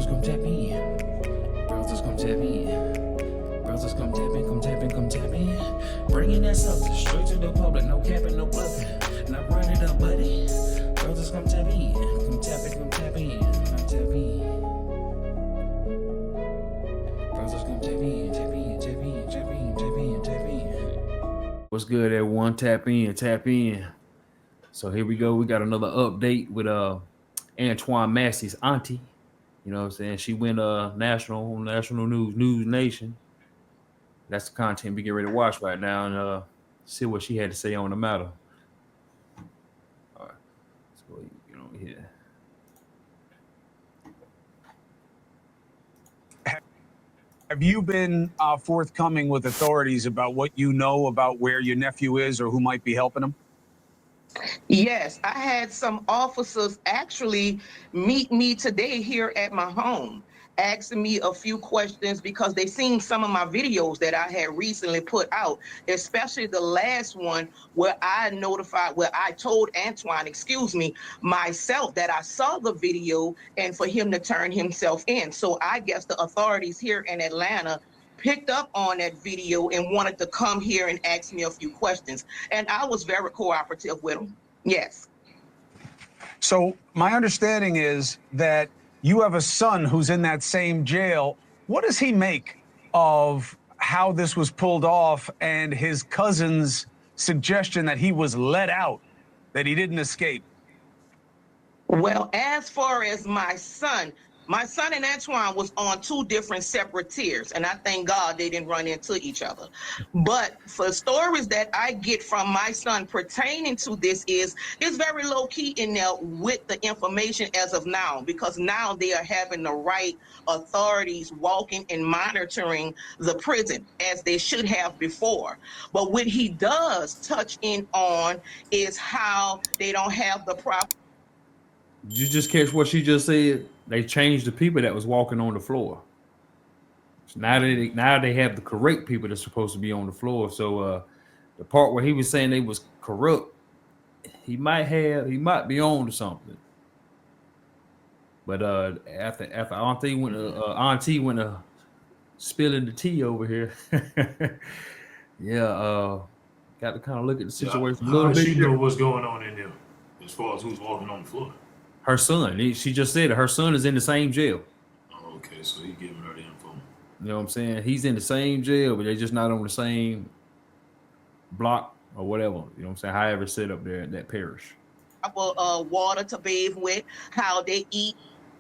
come tap in. Brothers come tap in. Brothers come tap in, come tap in, come tap in. Bringing that substance straight to the public, no capping, no bluffing. Now run it up, buddy. Brothers come tap in, come tap in, come tap in, come tap in. Brothers come tap in, tap in, tap in, tap in, tap in, tap in. What's good, everyone? Tap in, tap in. So here we go. We got another update with Antoine Massey's auntie. You know what I'm saying? She went national news nation. That's the content we get ready to watch right now and see what she had to say on the matter. All right, let's go get on here. Have you been forthcoming with authorities about what you know about where your nephew is or who might be helping him? Yes, I had some officers actually meet me today here at my home, asking me a few questions because they seen some of my videos that I had recently put out, especially the last one where I told Antoine, myself that I saw the video and for him to turn himself in. So I guess the authorities here in Atlanta picked up on that video and wanted to come here and ask me a few questions. And I was very cooperative with them. Yes. So my understanding is that you have a son who's in that same jail. What does he make of how this was pulled off and his cousin's suggestion that he was let out, that he didn't escape? Well, as far as my son and Antoine was on two different separate tiers, and I thank God they didn't run into each other. But for stories that I get from my son pertaining to this is very low key in there with the information as of now, because now they are having the right authorities walking and monitoring the prison as they should have before. But what he does touch in on is how they don't have the proper. Did you just catch what she just said? They changed the people that was walking on the floor. So now they have the correct people that's supposed to be on the floor. So the part where he was saying they was corrupt, he might be on to something. But after auntie went to spilling the tea over here. Yeah, got to kind of look at the situation a little bit. She know what's going on in there as far as who's walking on the floor. Her son. She just said it. Her son is in the same jail. Oh, okay, so he's giving her the info. You know what I'm saying? He's in the same jail, but they're just not on the same block or whatever. You know what I'm saying? However it's set up there in that parish. Water to bathe with, how they eat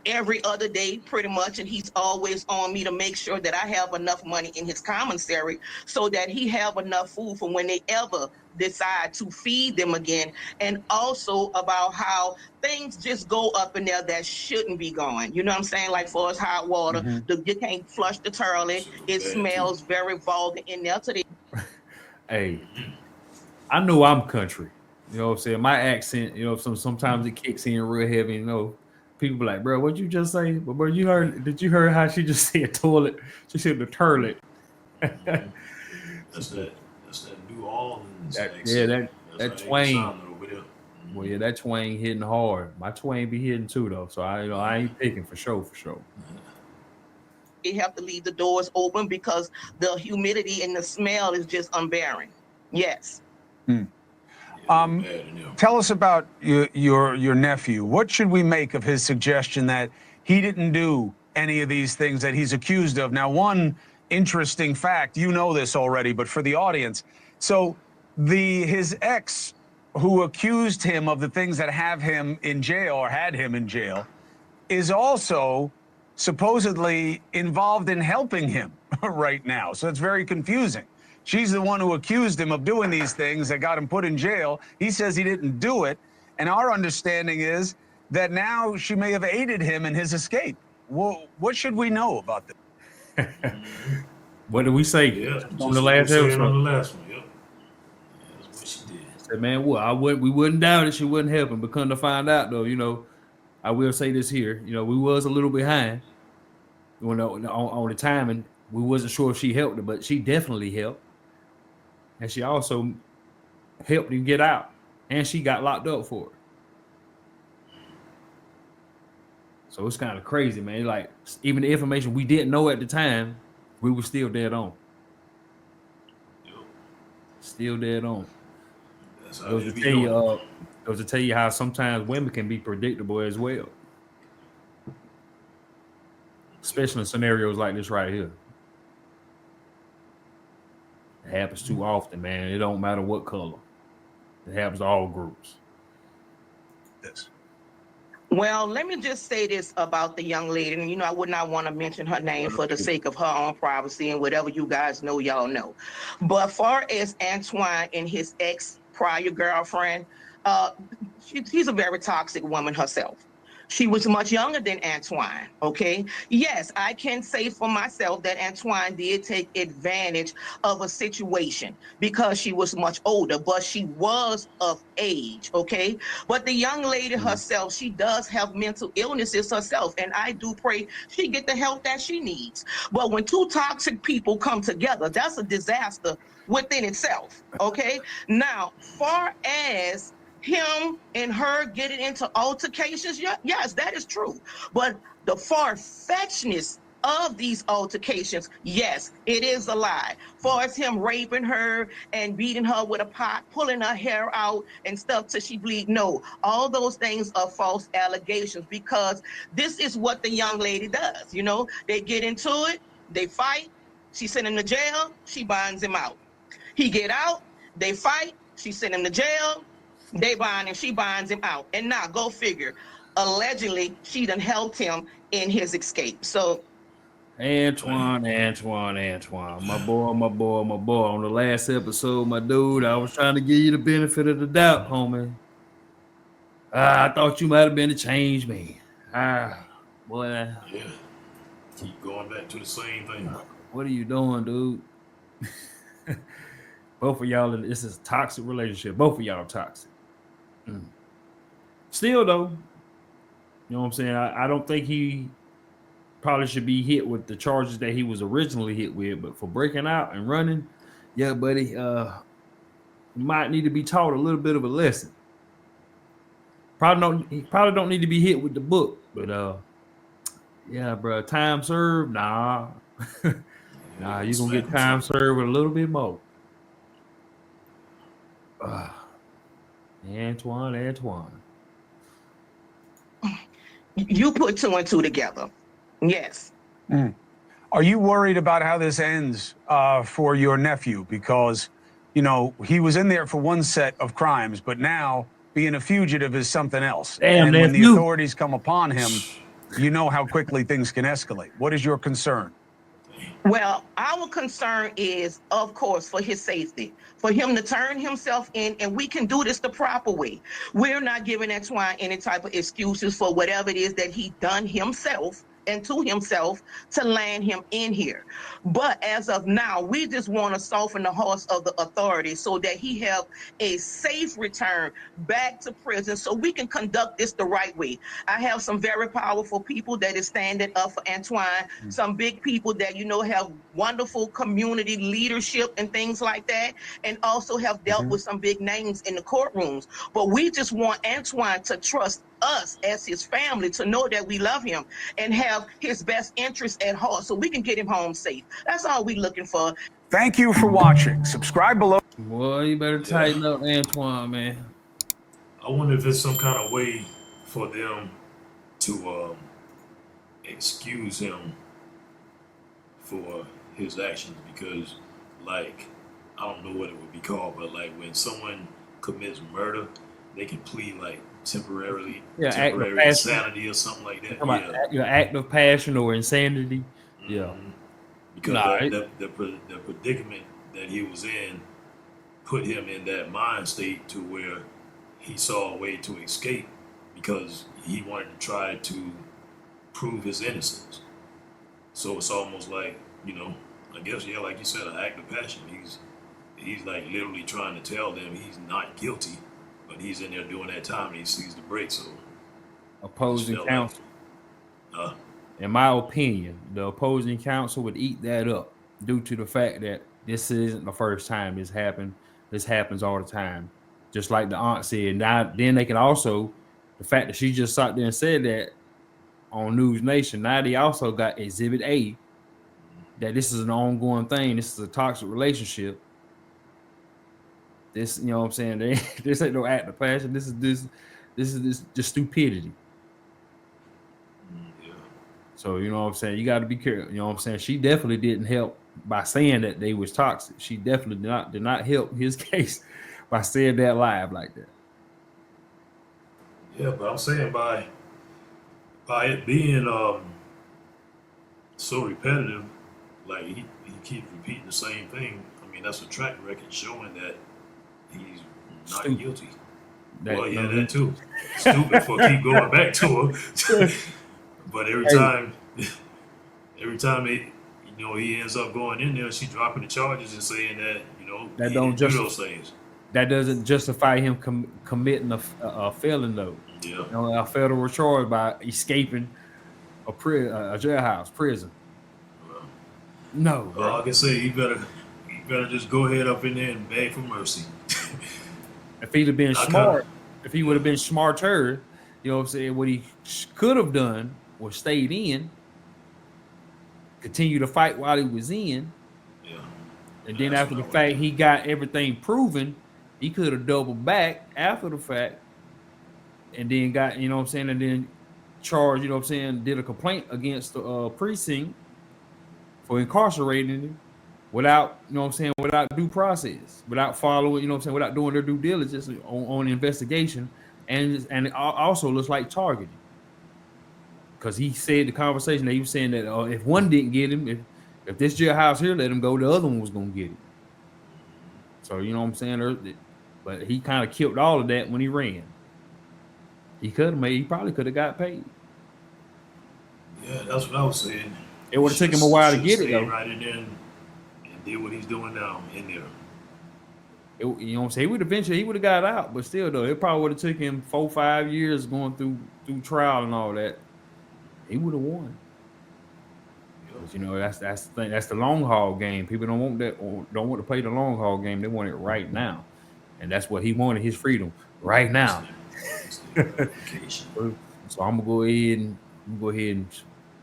every other day pretty much, and he's always on me to make sure that I have enough money in his commissary so that he have enough food for when they ever decide to feed them again, and also about how things just go up in there that shouldn't be going. You know what I'm saying? Like for us hot water, you can't flush the toilet. It smells very vulgar in there. So hey, I know I'm country. You know what I'm saying? My accent, you know, sometimes it kicks in real heavy. You know, people be like, bro, what'd you just say? But bro, did you hear how she just said toilet? She said the toilet. That's that New Orleans that twang. Well, yeah, that twang hitting hard. My twang be hitting too though. So I ain't picking for sure. they have to leave the doors open because the humidity and the smell is just unbearing. Yes. Tell us about your nephew. What should we make of his suggestion that he didn't do any of these things that he's accused of? Now, one interesting fact, you know this already, but for the audience, so his ex who accused him of the things that have him in jail or had him in jail is also supposedly involved in helping him right now. So it's very confusing. She's the one who accused him of doing these things that got him put in jail. He says he didn't do it. And our understanding is that now she may have aided him in his escape. Well, what should we know about this? What did we say on the last episode? On the last one, yep. That's what she did. Said, man, we wouldn't doubt it. She wouldn't help him. But come to find out, though, you know, I will say this here. You know, we was a little behind on the timing. We wasn't sure if she helped her, but she definitely helped. And she also helped him get out. And she got locked up for it. So it's kind of crazy, man. Like even the information we didn't know at the time, we were still dead on. Yep. Still dead on. That's how Goes they to be tell doing you, it. goes to tell you how sometimes women can be predictable as well, especially in scenarios like this right here. It happens too often, man. It don't matter what color. It happens to all groups. This. Well, let me just say this about the young lady, and I would not want to mention her name for the sake of her own privacy and whatever you guys know, y'all know. But far as Antoine and his ex prior girlfriend, uh, she's a very toxic woman herself. She was much younger than Antoine. Okay. Yes, I can say for myself that Antoine did take advantage of a situation because she was much older, but she was of age. Okay. But the young lady herself, she does have mental illnesses herself, and I do pray she get the help that she needs. But when two toxic people come together, that's a disaster within itself. Okay. Now, far as him and her getting into altercations, yes, that is true. But the far-fetchedness of these altercations, yes, it is a lie. Far as him raping her and beating her with a pot, pulling her hair out and stuff till she bleed, no, all those things are false allegations because this is what the young lady does. They get into it, they fight, she send him to jail, she binds him out. He get out, they fight, she send him to jail, they bind him, she binds him out. And now, go figure, allegedly, she done helped him in his escape. So, Antoine, my boy, my boy, my boy. On the last episode, my dude, I was trying to give you the benefit of the doubt, homie. I thought you might have been a change man. Boy, Yeah. Keep going back to the same thing. what are you doing, dude? Both of y'all, this is a toxic relationship. Both of y'all toxic. Still, though, you know what I'm saying? I don't think he probably should be hit with the charges that he was originally hit with, but for breaking out and running, yeah, buddy, you might need to be taught a little bit of a lesson. He probably don't need to be hit with the book, but yeah, bro, time served, nah. Nah, you're gonna get time served with a little bit more. Antoine. you put two and two together. Yes. Are you worried about how this ends for your nephew? Because, he was in there for one set of crimes, but now being a fugitive is something else. Damn, and when the nephew. authorities come upon him, you know how quickly things can escalate. What is your concern? Well, our concern is, of course, for his safety, for him to turn himself in, and we can do this the proper way. We're not giving Antoine any type of excuses for whatever it is that he done himself and to himself to land him in here. But as of now, we just want to soften the hearts of the authorities so that he have a safe return back to prison so we can conduct this the right way. I have some very powerful people that is standing up for Antoine, some big people that, have wonderful community leadership and things like that, and also have dealt with some big names in the courtrooms. But we just want Antoine to trust us as his family to know that we love him and have his best interests at heart so we can get him home safe. That's all we're looking for. Thank you for watching. Subscribe below. Boy, you better tighten up, Antoine, man. I wonder if there's some kind of way for them to excuse him for his actions, because, like, I don't know what it would be called, but like when someone commits murder, they can plead like temporary insanity or something like that. Your act of passion or insanity. Yeah. Because the predicament that he was in put him in that mind state to where he saw a way to escape because he wanted to try to prove his innocence. So it's almost like, I guess, like you said, an act of passion. He's like literally trying to tell them he's not guilty, but he's in there doing that time and he sees the break. So opposing counsel. In my opinion, the opposing counsel would eat that up due to the fact that this isn't the first time this happened. This happens all the time. Just like the aunt said. Now, then they can also, the fact that she just sat there and said that, on News Nation. Now they also got Exhibit A, that this is an ongoing thing. This is a toxic relationship. This, you know what I'm saying? This ain't no act of passion. This is just stupidity. Yeah. So, you know what I'm saying? You got to be careful. You know what I'm saying? She definitely didn't help by saying that they was toxic. She definitely did not help his case by saying that live like that. Yeah, but I'm saying by it being so repetitive, like he keeps repeating the same thing. I mean, that's a track record showing that he's not Stupid. guilty. That, Well, yeah, no, that too. Stupid for keep going back to him. But every time he ends up going in there, she dropping the charges and saying that that he don't didn't do just those things. that doesn't justify him committing a felon though. Yeah. You know, a federal charge by escaping a jailhouse prison. Well, No, all bro. I can say, he better just go ahead up in there and beg for mercy. If he'd have been I smart, kinda- if he would have been smarter, you know what I'm saying, what he could have done was stayed in, continue to fight while he was in, Yeah. and then That's after what the I would fact do. he got everything proven, he could have doubled back after the fact, and then got, you know what I'm saying, and then charged, you know what I'm saying, did a complaint against the precinct for incarcerating him without, you know what I'm saying, without due process, without following, you know what I'm saying, without doing their due diligence on the investigation, and it also looks like targeting, because he said the conversation that he was saying that if one didn't get him, if this jailhouse here let him go, the other one was gonna get him. So you know what I'm saying, but he kind of killed all of that when he ran. He probably could have got paid. Yeah, that's what I was saying. It would have taken him a while to get it Stay though. right in there and did what he's doing now in there. You know what I'm saying? He would have got out, but still though, it probably would have taken him 4-5 years going through trial and all that. He would have won. Because you know that's the thing. That's the long haul game. People don't want that, or don't want to play the long haul game. They want it right now, and that's what he wanted, his freedom right now. So I'm gonna go ahead and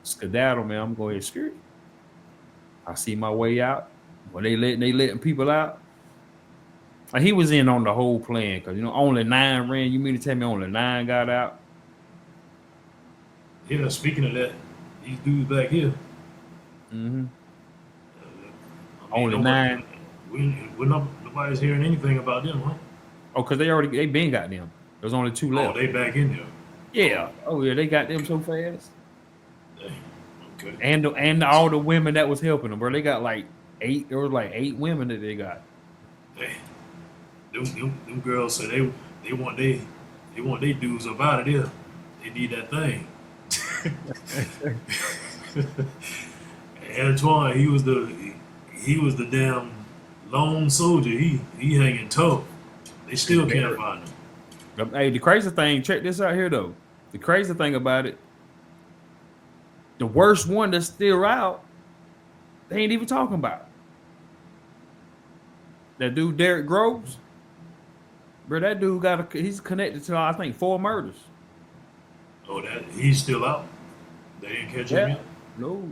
skedaddle, man. I'm gonna go ahead and skirt. I see my way out. When they letting people out. And he was in on the whole plan, because only 9 ran. You mean to tell me only 9 got out? Yeah, speaking of that, these dudes back here. Mm-hmm. I mean, Only 9. Nobody's hearing anything about them, huh? Oh, because they been got them. There's only 2 left. Oh, they back in there. Yeah. Oh yeah, they got them so fast. Dang. Okay. And all the women that was helping them, bro. They got like 8. There was like 8 women that they got. Dang. Them girls say they want they dudes up out of there. They need that thing. Antoine, he was the damn lone soldier. He hanging tough. They still can't find him. Hey, the crazy thing, check this out here though. The crazy thing about it, the worst one that's still out, they ain't even talking about. That dude Derek Groves, bro. That dude he's connected to I think 4 murders. Oh, that he's still out. They didn't catch him yet. No.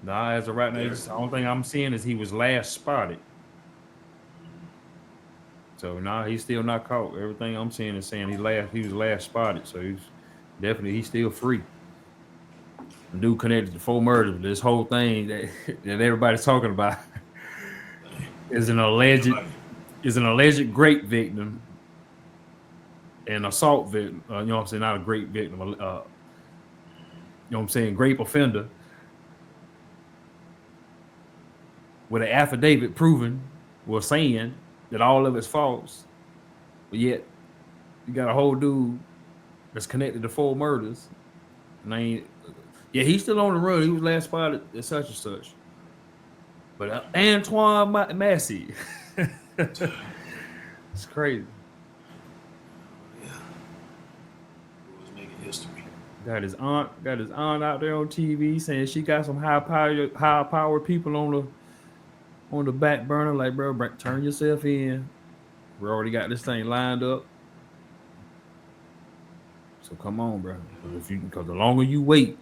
Nah, as of right now, the only thing I'm seeing is he was last spotted. So nah, he's still not caught. Everything I'm seeing is saying he was last spotted. So he's still free. The dude connected to 4 murders. This whole thing that everybody's talking about is an alleged grape victim and assault victim. You know what I'm saying? Not a grape victim. You know what I'm saying? Grape offender. With an affidavit proving, saying that all of it's false, but yet you got a whole dude that's connected to 4 murders. And he's still on the run. He was last spotted at such and such. But Antoine Massey, it's crazy. Yeah, he was making history. Got his aunt out there on TV saying she got some high powered people on the back burner. Like, bro, turn yourself in. We already got this thing lined up. So come on, bro. Because the longer you wait,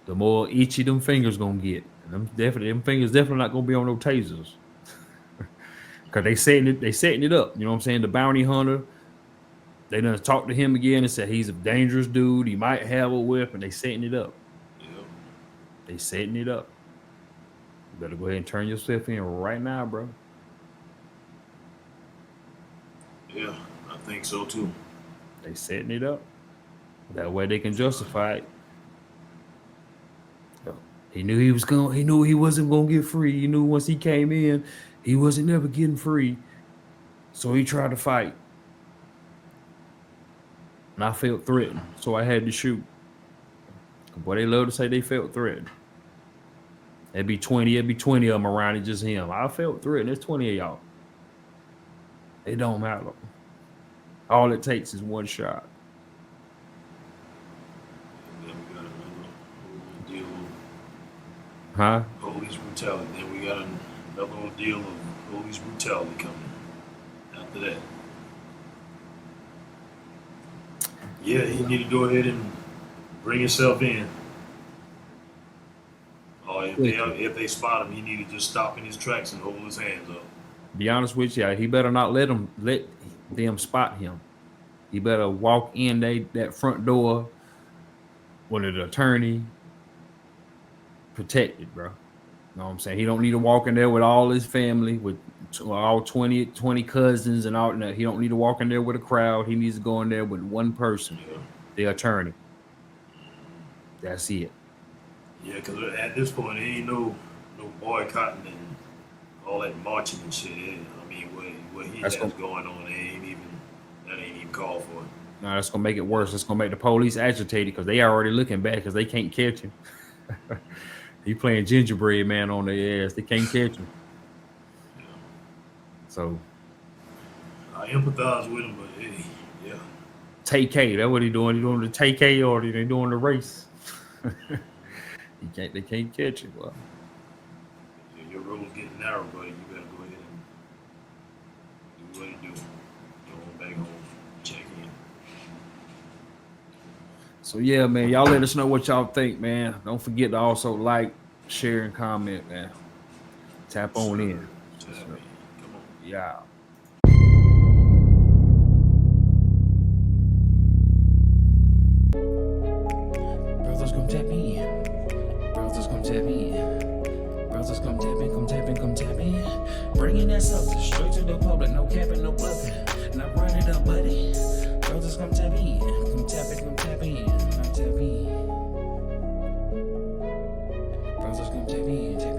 the more itchy them fingers gonna get. And them fingers definitely not gonna be on those tasers. Cause they setting it up. You know what I'm saying? The bounty hunter, they done talked to him again and said he's a dangerous dude. He might have a whip, and they setting it up. Yep. They setting it up. You better go ahead and turn yourself in right now, bro. Yeah, I think so too. They setting it up. That way they can justify it. He knew he knew he wasn't gonna get free. He knew once he came in, he wasn't never getting free. So he tried to fight. And I felt threatened. So I had to shoot. Boy, they love to say they felt threatened. It'd be 20 of them around it, just him. I felt threatened. There's 20 of y'all. It don't matter. All it takes is one shot. And then we got another deal of Huh? police brutality. Then we got another deal of police brutality coming after that. Yeah, he need to go ahead and bring himself in. Or if they spot him, he need to just stop in his tracks and hold his hands up. Be honest with you, he better not let them spot him. He better walk in that front door with an attorney protected, bro. You know what I'm saying? He don't need to walk in there with all his family, with all 20 cousins and all. No, he don't need to walk in there with a crowd. He needs to go in there with one person, the attorney. That's it. Yeah, because at this point, there ain't no boycotting and all that marching and shit. I mean, what he has going on, that ain't even called for. No, that's gonna make it worse. It's gonna make the police agitated because they already looking bad because they can't catch him. He playing gingerbread man on their ass. They can't catch him. Yeah. So I empathize with him, but hey, yeah. Take K, that's what he doing. He doing the take K or they doing the race. They can't catch it. Well, your road's getting narrow, buddy. You better go ahead and do what you do. Go on back home, check in. So yeah, man, y'all let us know what y'all think, man. Don't forget to also like, share, and comment, man. Tap on in. Come on. Yeah. Brothers come tap in. Brothers come tap in. Brothers come tap in, come tap in, come tap in. Bringing that substance straight to the public, no capping, no bluffing. Now run it up, buddy. Brothers come tap in, come tap in, come tap in, come tap in. Brothers come tap in.